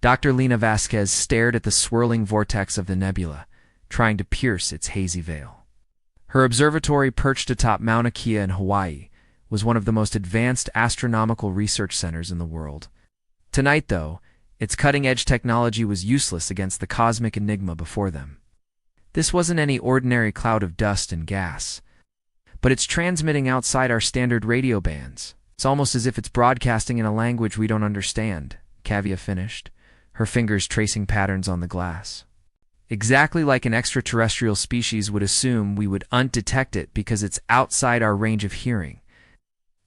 Dr. Lina Vasquez stared at the swirling vortex of the nebula, trying to pierce its hazy veil. Her observatory, perched atop Mauna Kea in Hawaii, was one of the most advanced astronomical research centers in the world. Tonight, though, its cutting-edge technology was useless against the cosmic enigma before them. This wasn't any ordinary cloud of dust and gas, but it's transmitting outside our standard radio bands. It's almost as if it's broadcasting in a language we don't understand, Kavya finished, her fingers tracing patterns on the glass. Exactly like an extraterrestrial species would assume we would undetect it because it's outside our range of hearing.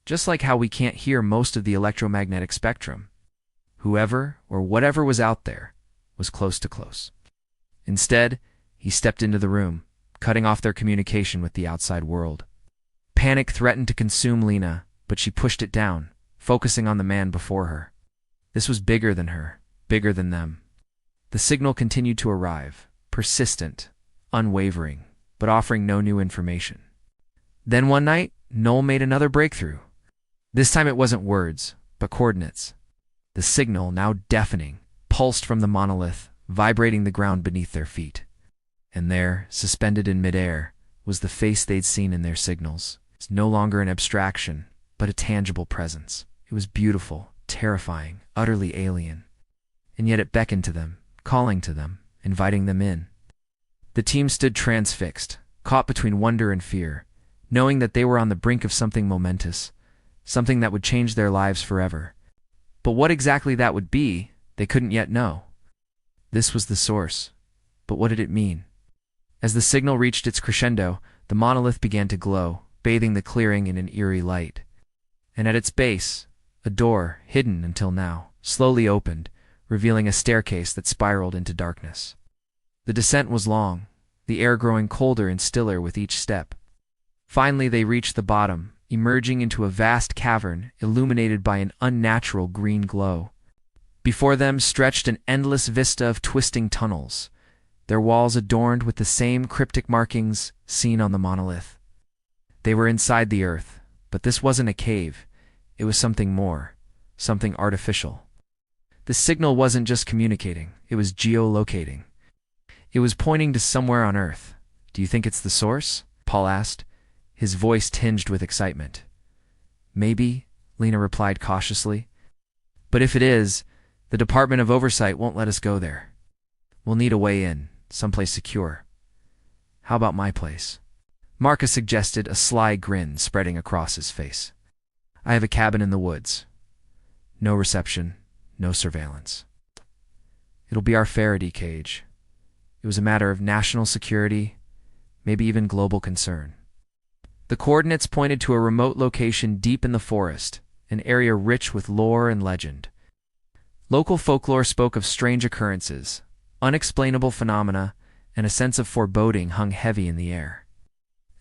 Just like how we can't hear most of the electromagnetic spectrum. Whoever or whatever was out there was close to close. Instead, he stepped into the room, cutting off their communication with the outside world. Panic threatened to consume Lina, but she pushed it down, focusing on the man before her. This was bigger than her, bigger than them. The signal continued to arrive, persistent, unwavering, but offering no new information. Then one night, Noel made another breakthrough. This time it wasn't words, but coordinates. The signal, now deafening, pulsed from the monolith, vibrating the ground beneath their feet. And there, suspended in midair, was the face they'd seen in their signals. It's no longer an abstraction, but a tangible presence. It was beautiful, terrifying, utterly alien. And yet it beckoned to them, calling to them, inviting them in. The team stood transfixed, caught between wonder and fear, knowing that they were on the brink of something momentous, something that would change their lives forever. But what exactly that would be, they couldn't yet know. This was the source, but what did it mean? As the signal reached its crescendo, the monolith began to glow, bathing the clearing in an eerie light. And at its base, a door, hidden until now, slowly opened, revealing a staircase that spiraled into darkness. The descent was long, the air growing colder and stiller with each step. Finally they reached the bottom, emerging into a vast cavern illuminated by an unnatural green glow. Before them stretched an endless vista of twisting tunnels, their walls adorned with the same cryptic markings seen on the monolith. They were inside the earth, but this wasn't a cave. It was something more, something artificial. The signal wasn't just communicating, it was geolocating. It was pointing to somewhere on Earth. Do you think it's the source? Paul asked, his voice tinged with excitement. Maybe, Lina replied cautiously. But if it is, the Department of Oversight won't let us go there. We'll need a way in, someplace secure. How about my place? Marcus suggested, a sly grin spreading across his face. I have a cabin in the woods. No reception, no surveillance. It'll be our Faraday cage. It was a matter of national security, maybe even global concern. The coordinates pointed to a remote location deep in the forest, an area rich with lore and legend. Local folklore spoke of strange occurrences, unexplainable phenomena, and a sense of foreboding hung heavy in the air.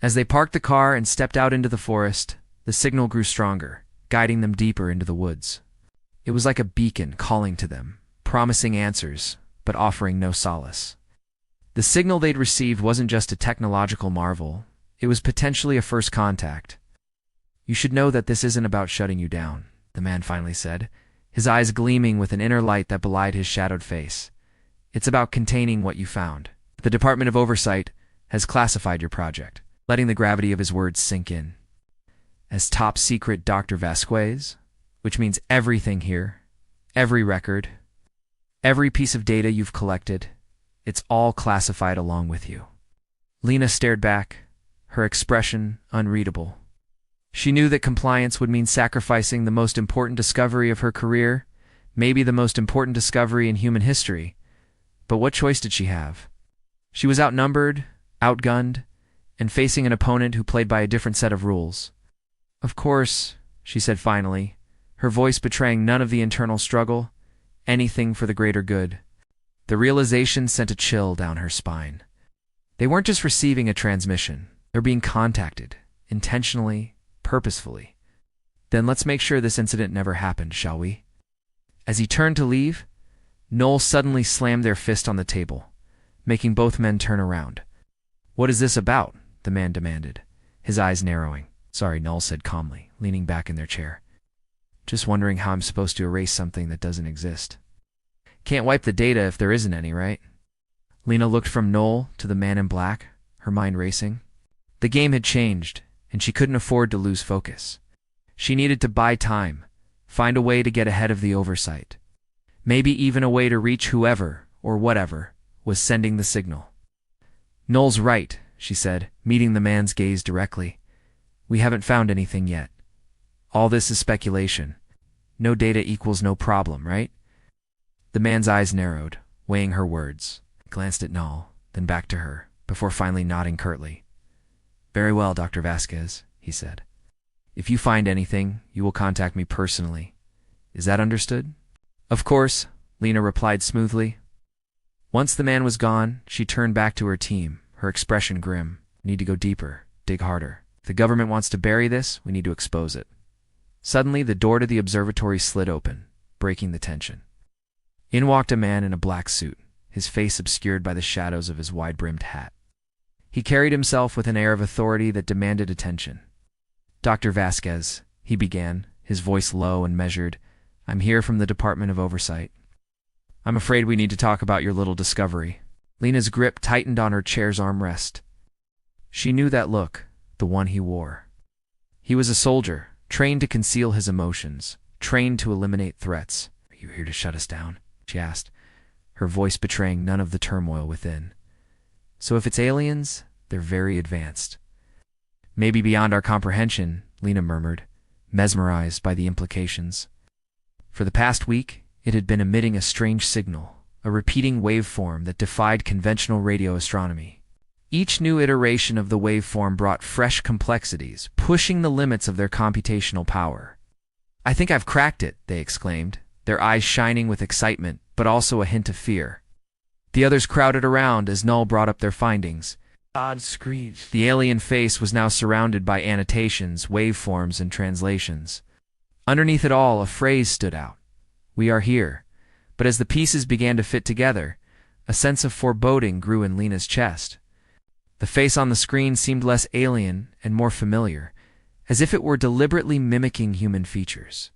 As they parked the car and stepped out into the forest, the signal grew stronger, guiding them deeper into the woods. It was like a beacon calling to them, promising answers, but offering no solace. The signal they'd received wasn't just a technological marvel, it was potentially a first contact. You should know that this isn't about shutting you down, the man finally said, his eyes gleaming with an inner light that belied his shadowed face. It's about containing what you found. The Department of Oversight has classified your project, letting the gravity of his words sink in. As top secret Dr. Vasquez, which means everything here, every record, every piece of data you've collected, it's all classified along with you. Lina stared back, her expression unreadable. She knew that compliance would mean sacrificing the most important discovery of her career, maybe the most important discovery in human history. But what choice did she have? She was outnumbered, outgunned, and facing an opponent who played by a different set of rules. Of course, she said finally, her voice betraying none of the internal struggle, anything for the greater good. The realization sent a chill down her spine. They weren't just receiving a transmission, they're being contacted, intentionally, purposefully. Then let's make sure this incident never happened, shall we? As he turned to leave, Noel suddenly slammed their fist on the table, making both men turn around. What is this about? The man demanded, his eyes narrowing. Sorry, Noel said calmly, leaning back in their chair. Just wondering how I'm supposed to erase something that doesn't exist. Can't wipe the data if there isn't any, right? Lina looked from Noel to the man in black, her mind racing. The game had changed, and she couldn't afford to lose focus. She needed to buy time, find a way to get ahead of the oversight. Maybe even a way to reach whoever, or whatever, was sending the signal. Noel's right, she said, meeting the man's gaze directly. We haven't found anything yet. All this is speculation. No data equals no problem, right? The man's eyes narrowed, weighing her words. He glanced at Noel, then back to her, before finally nodding curtly. Very well, Dr. Vasquez, he said. If you find anything, you will contact me personally. Is that understood? Of course, Lina replied smoothly. Once the man was gone, she turned back to her team, her expression grim. We need to go deeper, dig harder. If the government wants to bury this, we need to expose it. Suddenly, the door to the observatory slid open, breaking the tension. In walked a man in a black suit, his face obscured by the shadows of his wide-brimmed hat. He carried himself with an air of authority that demanded attention. Dr. Vasquez, he began, his voice low and measured, I'm here from the Department of Oversight. I'm afraid we need to talk about your little discovery. Lina's grip tightened on her chair's armrest. She knew that look, the one he wore. He was a soldier, trained to conceal his emotions, trained to eliminate threats. Are you here to shut us down? She asked, her voice betraying none of the turmoil within. So if it's aliens, they're very advanced. Maybe beyond our comprehension, Lina murmured, mesmerized by the implications. For the past week, it had been emitting a strange signal, a repeating waveform that defied conventional radio astronomy. Each new iteration of the waveform brought fresh complexities, pushing the limits of their computational power. I think I've cracked it, they exclaimed, their eyes shining with excitement, but also a hint of fear. The others crowded around as Null brought up their findings. Odd screech. The alien face was now surrounded by annotations, waveforms, and translations. Underneath it all, a phrase stood out. We are here. But as the pieces began to fit together, a sense of foreboding grew in Lina's chest. The face on the screen seemed less alien and more familiar, as if it were deliberately mimicking human features.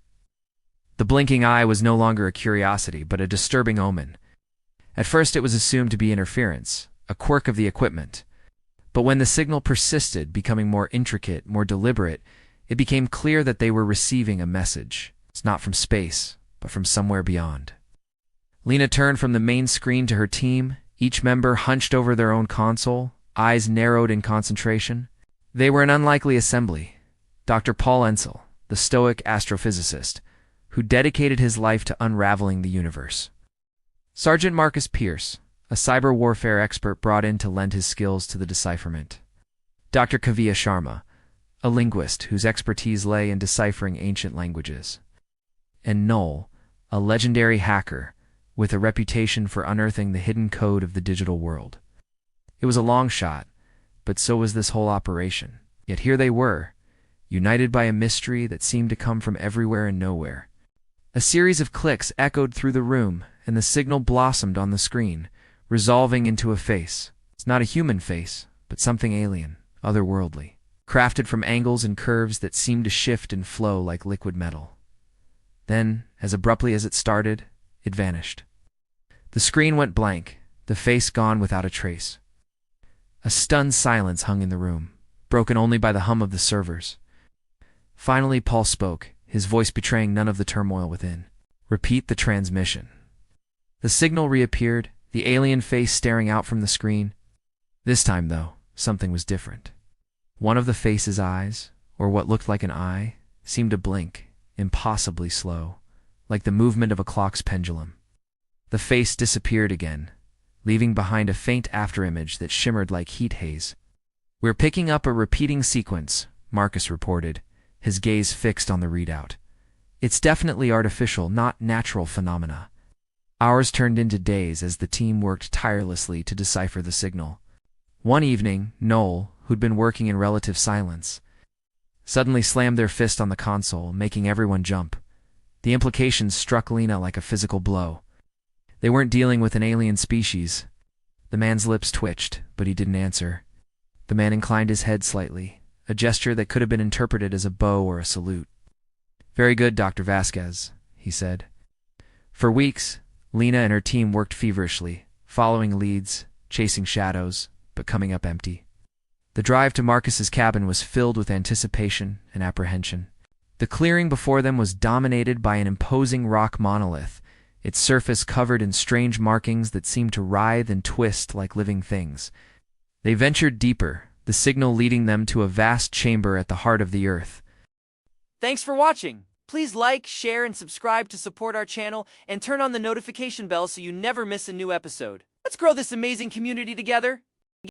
The blinking eye was no longer a curiosity, but a disturbing omen. At first it was assumed to be interference, a quirk of the equipment. But when the signal persisted, becoming more intricate, more deliberate, it became clear that they were receiving a message. It's not from space, but from somewhere beyond. Lina turned from the main screen to her team, each member hunched over their own console, eyes narrowed in concentration. They were an unlikely assembly. Dr. Paul Ensel, the stoic astrophysicist, who dedicated his life to unraveling the universe. Sergeant Marcus Pierce, a cyber warfare expert brought in to lend his skills to the decipherment. Dr. Kavya Sharma, a linguist whose expertise lay in deciphering ancient languages. And Noel, a legendary hacker with a reputation for unearthing the hidden code of the digital world. It was a long shot, but so was this whole operation. Yet here they were, united by a mystery that seemed to come from everywhere and nowhere. A series of clicks echoed through the room, and the signal blossomed on the screen, resolving into a face. It's not a human face, but something alien, otherworldly, crafted from angles and curves that seemed to shift and flow like liquid metal. Then, as abruptly as it started, it vanished. The screen went blank, the face gone without a trace. A stunned silence hung in the room, broken only by the hum of the servers. Finally, Paul spoke, his voice betraying none of the turmoil within. Repeat the transmission. The signal reappeared, the alien face staring out from the screen. This time, though, something was different. One of the face's eyes, or what looked like an eye, seemed to blink, impossibly slow, like the movement of a clock's pendulum. The face disappeared again, leaving behind a faint afterimage that shimmered like heat haze. We're picking up a repeating sequence, Marcus reported, his gaze fixed on the readout. It's definitely artificial, not natural phenomena. Hours turned into days as the team worked tirelessly to decipher the signal. One evening, Noel, who'd been working in relative silence, suddenly slammed their fist on the console, making everyone jump. The implications struck Lina like a physical blow. They weren't dealing with an alien species. The man's lips twitched, but he didn't answer. The man inclined his head slightly, a gesture that could have been interpreted as a bow or a salute. Very good, Dr. Vasquez, he said. For weeks, Lina and her team worked feverishly, following leads, chasing shadows, but coming up empty. The drive to Marcus's cabin was filled with anticipation and apprehension. The clearing before them was dominated by an imposing rock monolith, its surface covered in strange markings that seemed to writhe and twist like living things. They ventured deeper, the signal leading them to a vast chamber at the heart of the earth. Thanks for watching. Please like, share, and subscribe to support our channel, and turn on the notification bell so you never miss a new episode. Let's grow this amazing community together.